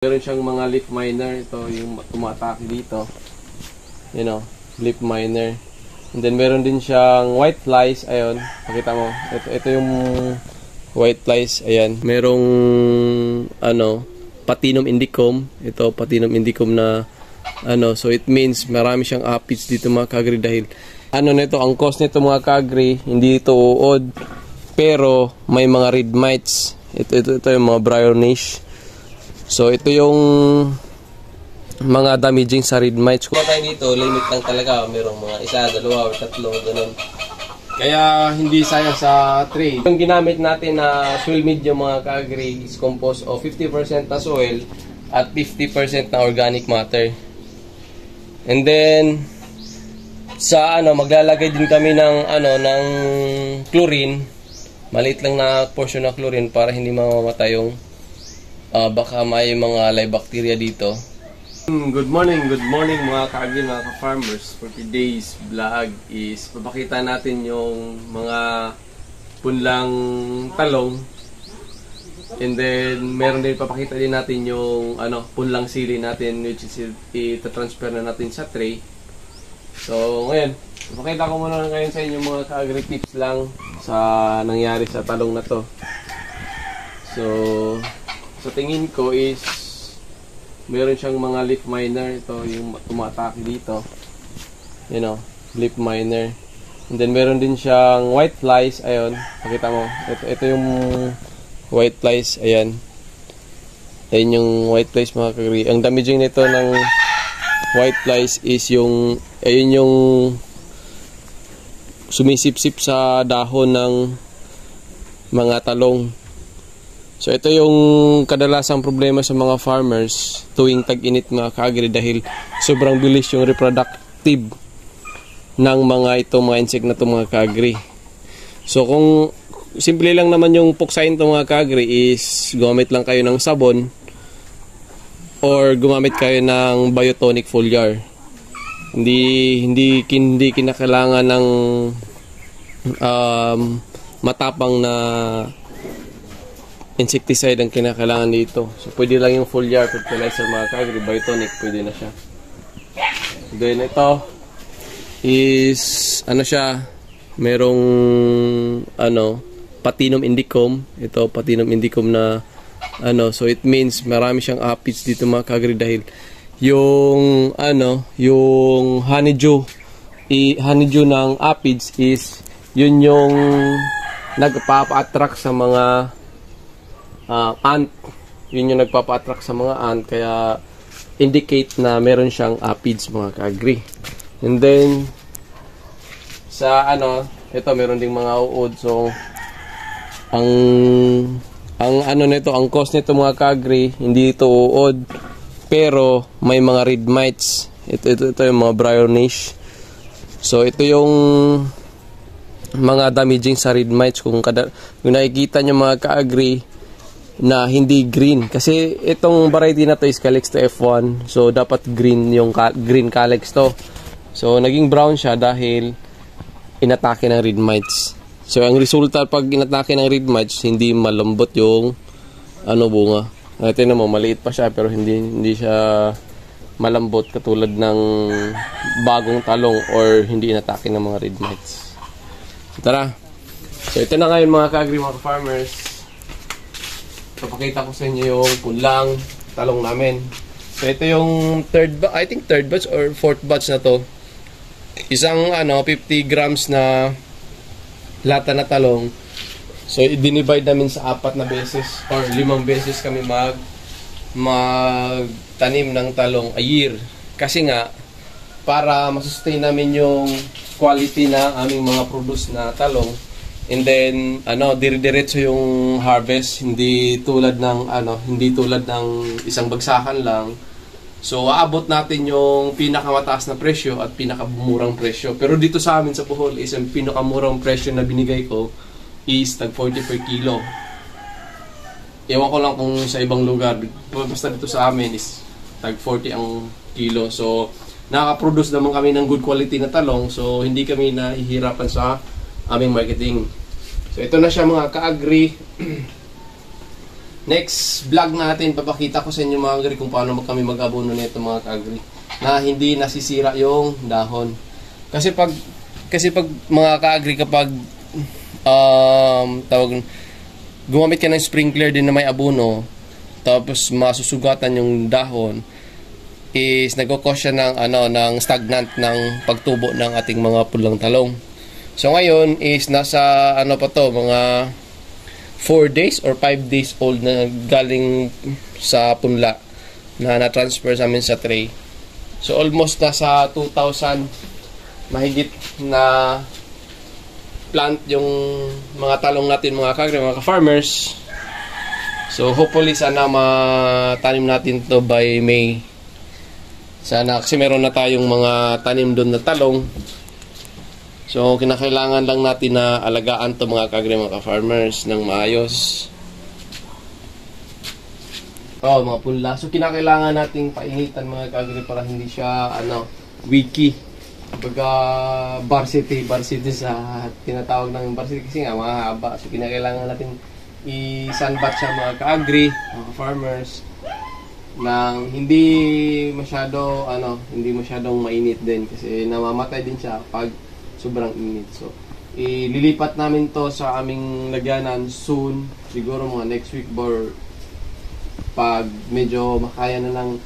Meron siyang mga leaf miner. Ito yung tumatake dito. You know, leaf miner. And then meron din siyang white flies. Ayun, pakita mo. Ito yung white flies. Ayan. Merong Platinum indicum. Ito Platinum indicum na so it means marami siyang aphids dito mga kagri dahil nito, ang cause nito mga kagri, hindi ito uod pero may mga red mites. Ito yung mga briar niche. So ito yung mga damaging sa red mites. Kung tayo dito, limit lang talaga. Merong mga isa, dalawa, or tatlo, ganun. Kaya hindi sayang sa trade. Yung ginamit natin na soil medium mga kagri is composed of 50% na soil at 50% na organic matter. And then sa maglalagay din kami ng ng chlorine. Maliit lang na portion na chlorine para hindi mamamatay yung baka may mga live bacteria dito. Good morning mga kaagri, mga ka-farmers. For today's vlog is papakita natin yung mga punlang talong. And then meron din papakita din natin yung punlang sili natin, which is ita-transfer na natin sa tray. So ngayon, papakita ko muna ngayon sa inyo mga ka-agri tips lang sa nangyari sa talong na to. So sa tingin ko is meron siyang mga leaf miner. Ito yung tumatake dito. You know, leaf miner. And then meron din siyang white flies. Ayun, pakita mo. Ito yung white flies. Ayan. Ayan yung white flies mga kagri. Ang damaging nito ng white flies is yung ayun yung sumisip-sip sa dahon ng mga talong. So ito yung kadalasang problema sa mga farmers tuwing tag-init mga kaagri dahil sobrang bilis yung reproductive ng mga insect na ito mga kaagri. So kung simple lang naman yung puksain ito mga kaagri is gumamit lang kayo ng sabon or gumamit kayo ng biotonic foliar. Hindi kinakailangan ng matapang na insecticide ang kinakailangan dito. So pwede lang yung foliar fertilizer mga kagri, biotonic, pwede na siya. Then ito is siya, merong Platinum indicum. Ito Platinum indicum na so it means marami siyang aphids dito mga kagri dahil yung yung honeydew ng aphids is yun yung nagpapa-attract sa mga ant. Yun yung nagpapa-attract sa mga ant, kaya indicate na meron siyang aphids mga kaagri. And then sa ito meron ding mga uod. So ang cause nito mga kaagri, hindi ito uod pero may mga red mites. Ito yung mga briar niche. So ito yung mga damaging sa red mites. Kung nakikita nyo mga kaagri na hindi green, kasi itong variety na to is Calyx to F1, so dapat green yung green calyx to. So naging brown siya dahil inatake ng red mites. So ang resulta pag inatake ng red mites, hindi malambot yung bunga. Tingnan mo, maliit pa siya pero hindi siya malambot katulad ng bagong talong or hindi inatake ng mga red mites. So, tara. So ito na ngayon mga ka-agri, mga farmers. Papakita ko sa inyo yung punlang talong namin. So ito yung third batch or fourth batch na to. Isang 50 grams na lata na talong. So i-divide namin sa 4 na beses or 5 beses kami magtanim ng talong a year. Kasi nga para masustain namin yung quality na aming mga produce na talong. And then dire-diretso yung harvest, hindi tulad ng isang bagsakan lang. So aabot natin yung pinakamataas na presyo at pinakamurang presyo. Pero dito sa amin sa Bohol is ang pinakamurang presyo na binigay ko is tag 40 per kilo. Ewan ko lang kung sa ibang lugar, basta dito sa amin is tag 40 ang kilo. So nakaka-produce naman kami ng good quality na talong, so hindi kami nahihirapan sa aming marketing. So ito na siya mga ka-agri. next vlog natin, papakita ko sa inyo mga agri kung paano kami mag-abono nito mga ka-agri na hindi nasisira yung dahon. Kasi pag mga ka-agri, kapag gumamit ka ng sprinkler din na may abono, tapos masusugatan yung dahon, is nagko-cause siya ng stagnant ng pagtubo ng ating mga pulang talong. So ngayon is nasa mga 4 days or 5 days old na galing sa punla na na-transfer sa amin sa tray. So almost nasa 2,000 mahigit na plant yung mga talong natin mga ka-agri, mga ka-farmers. So hopefully sana matanim natin to by May. Sana, kasi meron na tayong mga tanim doon na talong. So kinakailangan lang natin na alagaan to mga ka-agri, mga ka-farmers ng maayos. Mga punla. So kinakailangan nating painitan mga ka-agri para hindi siya wiki. Baga varsity sa tinatawag ng varsity kasi nga mahaba. So kinakailangan natin i-sunbat siya mga ka-agri, mga ka-farmers, nang hindi masyadong mainit din kasi namamatay din siya pag sobrang init. So ililipat namin to sa aming lagyanan soon, siguro mga next week or pag medyo makaya na ng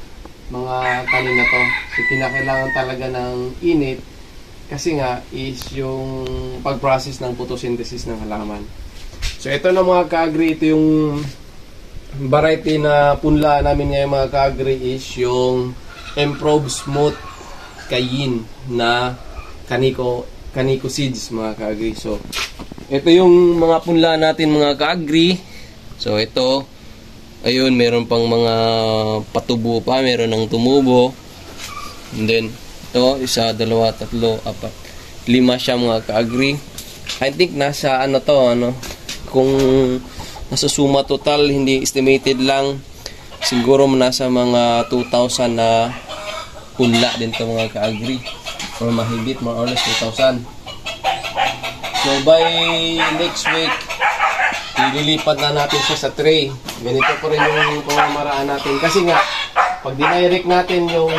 mga tanim na to. So kinakailangan talaga ng init kasi nga is yung pag-process ng photosynthesis ng halaman. So ito na mga ka-agri, ito yung variety na punla namin ngayon mga ka-agri, is yung Improved Smooth Cayenne na Kaniko seeds mga ka-agri. So ito yung mga punla natin mga ka-agri. So ito, ayun, meron pang mga patubo pa, meron ng tumubo. And then ito, 1, 2, 3, 4, 5 siya mga ka-agri. I think nasa kung nasa suma total, hindi estimated lang, siguro nasa mga 2,000 na punla din to mga ka-agri, or mahigit, more or less 2,000. So by next week ililipat na natin siya sa tray. Ganito po rin yung pamamaraan natin kasi nga pag dinirect natin yung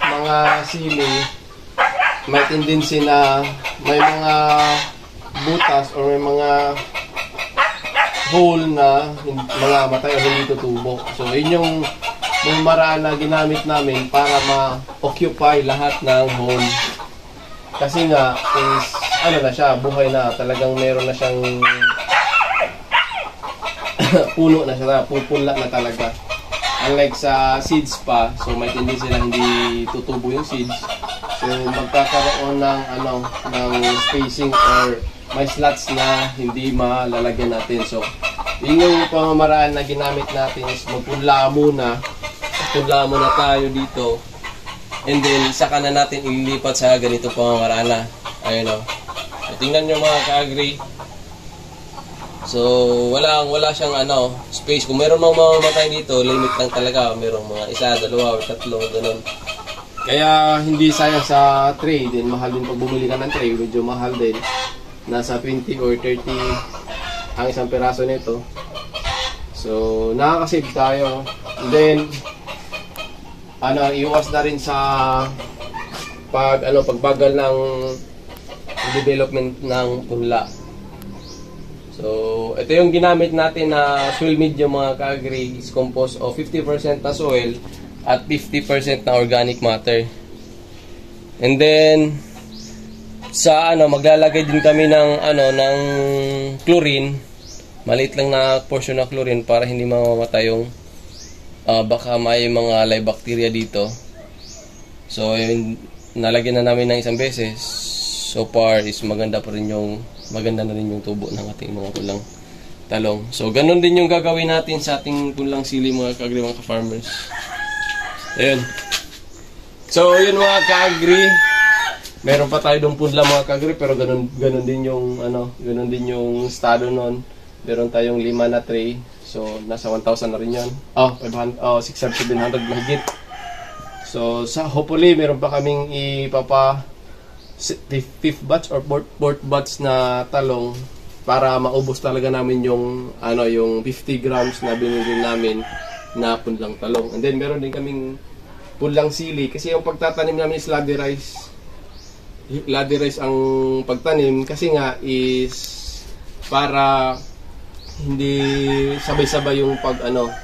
mga sili, may tendency na may mga butas or may mga hole na mga matay o hindi tutubo. So yun yung maraan na ginamit namin para ma-occupy lahat ng hole. Kasi nga is na siya, buhay na, talagang meron na siyang puno na siya, pupunla na talaga. Unlike sa seeds pa, so may tendency na hindi tutubo yung seeds. So magkakaroon ng ng spacing or may slots na hindi malalagyan natin. So yun yung pamamaraan na ginamit natin, is magpunla muna tayo dito, and then saka na natin ililipat sa ganito pamamaraan na. Ayun o. So, tingnan nyo mga ka-agri. So wala siyang space. Kung meron mga mamamatay dito, limit lang talaga. Merong mga 1, 2, 3, ganun. Kaya hindi sayang sa tray din. Mahal din pag bumili ka ng tray, medyo mahal din. Nasa 20 or 30 ang isang peraso nito. So nakakasave tayo. And then iwas na rin sa pagbagal ng development ng punla. So ito yung ginamit natin na soil medium mga ka-agri, is composed of 50% na soil at 50% na organic matter. And then sa maglalagay din kami ng ng chlorine, maliit lang na portion na chlorine para hindi mamamatay yung baka may mga live bacteria dito. So yun, nalagyan na namin ng isang beses. So far is maganda na rin yung tubo ng ating mga pulang talong. So ganun din yung gagawin natin sa ating pulang sili mga ka-agri, mga ka-farmers. Ayun. So yun mga ka-agri, meron pa tayo doon punla mga ka-agri, pero ganun din yung estado nun. Meron tayong 5 na tray. So nasa 1,000 na rin yan. 600, 700 mahigit. So hopefully meron pa kaming ipapa 5th batch or 4th batch na talong para maubos talaga namin yung yung 50 grams na binili namin na punlang talong. And then meron din kaming punlang sili kasi yung pagtatanim namin is ladder rice. Ladder rice ang pagtanim kasi nga is para hindi sabay-sabay yung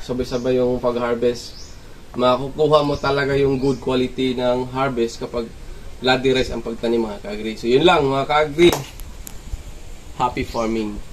sabay-sabay yung pag-harvest. Makukuha mo talaga yung good quality ng harvest kapag ladder rice ang pagtanim, mga ka-agri. So yun lang, mga ka-agri. Happy farming.